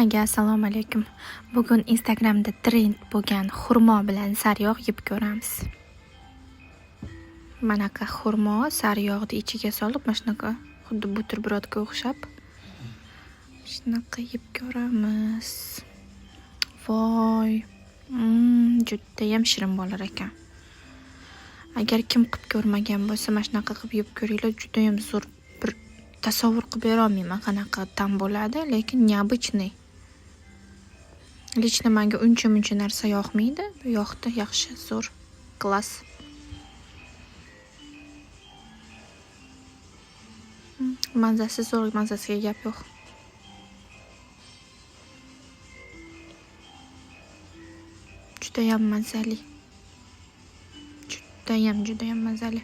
Assalomu alaykum. Bugun Instagramda trend bo'lgan xurmo bilan sariyog' yeb ko'ramiz. Manaqa xurmo sariyog'ni ichiga solib, mana shunaqa xuddi buterbrodga o'xshab shunaqa yeb ko'ramiz. Voy, juda ham shirin bo'lar ekan. Agar kim qilib ko'rmagan bo'lsa, mana shunaqa qilib yeb ko'ringlar, juda ham zo'r bir tasavvur qilib bera olmayman qanaqa ta'm bo'ladi, lekin необычный. Lично menga uncha-muncha narsa yoqmaydi. Yoqdi, yaxshi, zo'r, klass. Mazasi zo'r, mazasiga gap yo'q. Juda ham mazali. Juda ham mazali.